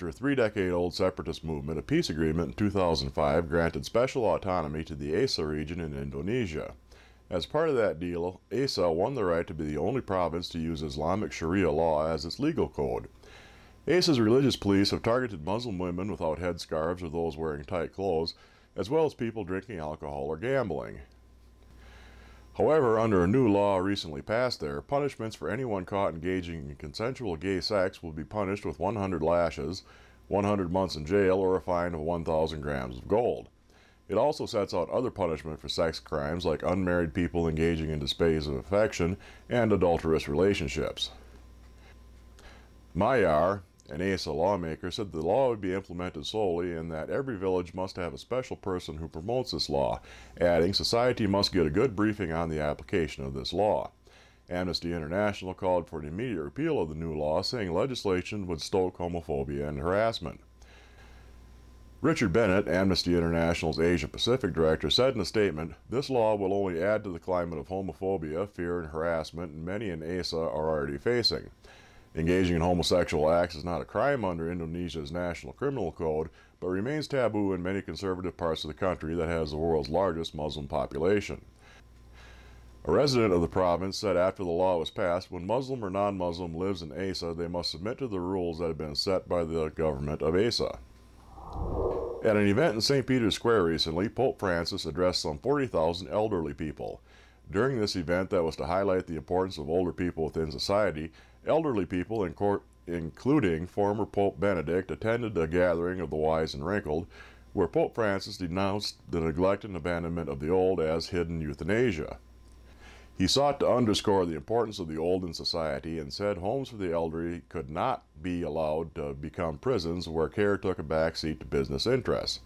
after a 3-decade-old separatist movement, a peace agreement in 2005 granted special autonomy to the Aceh region in Indonesia. As part of that deal, Aceh won the right to be the only province to use Islamic Sharia law as its legal code. Aceh's religious police have targeted Muslim women without headscarves or those wearing tight clothes, as well as people drinking alcohol or gambling. However, under a new law recently passed there, punishments for anyone caught engaging in consensual gay sex will be punished with 100 lashes, 100 months in jail, or a fine of 1,000 grams of gold. It also sets out other punishment for sex crimes like unmarried people engaging in displays of affection and adulterous relationships. Mayar, an Aceh lawmaker, said the law would be implemented slowly and that every village must have a special person who promotes this law, adding society must get a good briefing on the application of this law. Amnesty International called for an immediate repeal of the new law, saying legislation would stoke homophobia and harassment. Richard Bennett, Amnesty International's Asia-Pacific director, said in a statement, "This law will only add to the climate of homophobia, fear, and harassment many in Aceh are already facing. Engaging in homosexual acts is not a crime under Indonesia's National Criminal Code, but remains taboo in many conservative parts of the country that has the world's largest Muslim population." A resident of the province said after the law was passed, when Muslim or non-Muslim lives in Aceh, they must submit to the rules that have been set by the government of Aceh. At an event in St. Peter's Square recently, Pope Francis addressed some 40,000 elderly people. During this event that was to highlight the importance of older people within society, elderly people, including former Pope Benedict, attended a gathering of the wise and wrinkled, where Pope Francis denounced the neglect and abandonment of the old as hidden euthanasia. He sought to underscore the importance of the old in society and said homes for the elderly could not be allowed to become prisons where care took a backseat to business interests.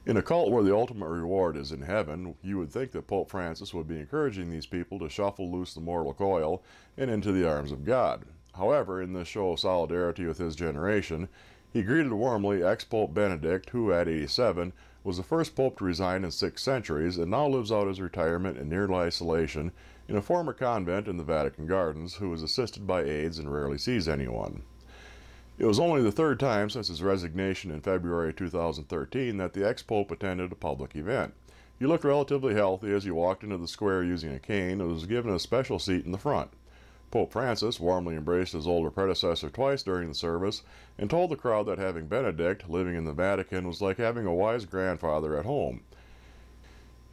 In a cult where the ultimate reward is in heaven, you would think that Pope Francis would be encouraging these people to shuffle loose the mortal coil and into the arms of God. However, in this show of solidarity with his generation, he greeted warmly ex-Pope Benedict, who at 87 was the first pope to resign in 6 centuries and now lives out his retirement in near isolation in a former convent in the Vatican Gardens, who is assisted by aides and rarely sees anyone. It was only the 3rd time since his resignation in February 2013 that the ex-pope attended a public event. He looked relatively healthy as he walked into the square using a cane and was given a special seat in the front. Pope Francis warmly embraced his older predecessor twice during the service and told the crowd that having Benedict living in the Vatican was like having a wise grandfather at home.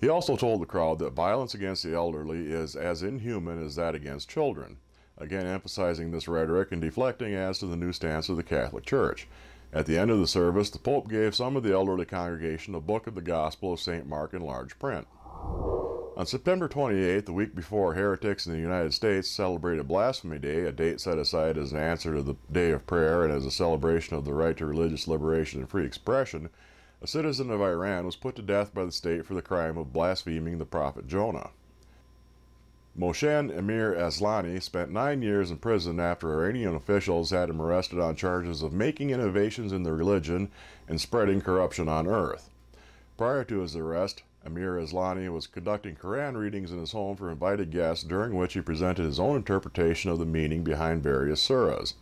He also told the crowd that violence against the elderly is as inhuman as that against children, again emphasizing this rhetoric and deflecting as to the new stance of the Catholic Church. At the end of the service, the Pope gave some of the elderly congregation a book of the Gospel of St. Mark in large print. On September 28th, the week before heretics in the United States celebrated Blasphemy Day, a date set aside as an answer to the Day of Prayer and as a celebration of the right to religious liberation and free expression, a citizen of Iran was put to death by the state for the crime of blaspheming the prophet Jonah. Mohsen Emir Aslani spent 9 years in prison after Iranian officials had him arrested on charges of making innovations in the religion and spreading corruption on earth. Prior to his arrest, Emir Aslani was conducting Quran readings in his home for invited guests, during which he presented his own interpretation of the meaning behind various surahs.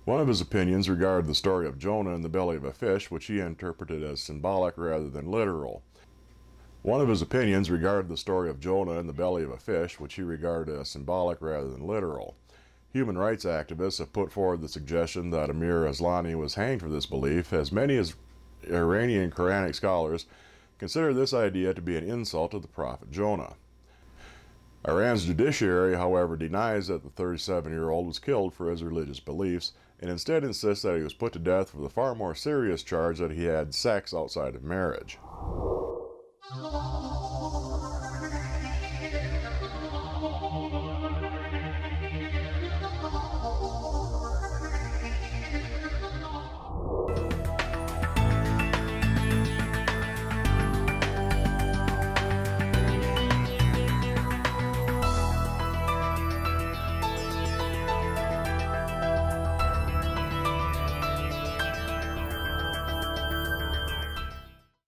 One of his opinions regarded the story of Jonah in the belly of a fish, which he interpreted as symbolic rather than literal. Human rights activists have put forward the suggestion that Emir Aslani was hanged for this belief, as many as Iranian Quranic scholars consider this idea to be an insult to the prophet Jonah. Iran's judiciary, however, denies that the 37-year-old was killed for his religious beliefs, and instead insists that he was put to death for the far more serious charge that he had sex outside of marriage.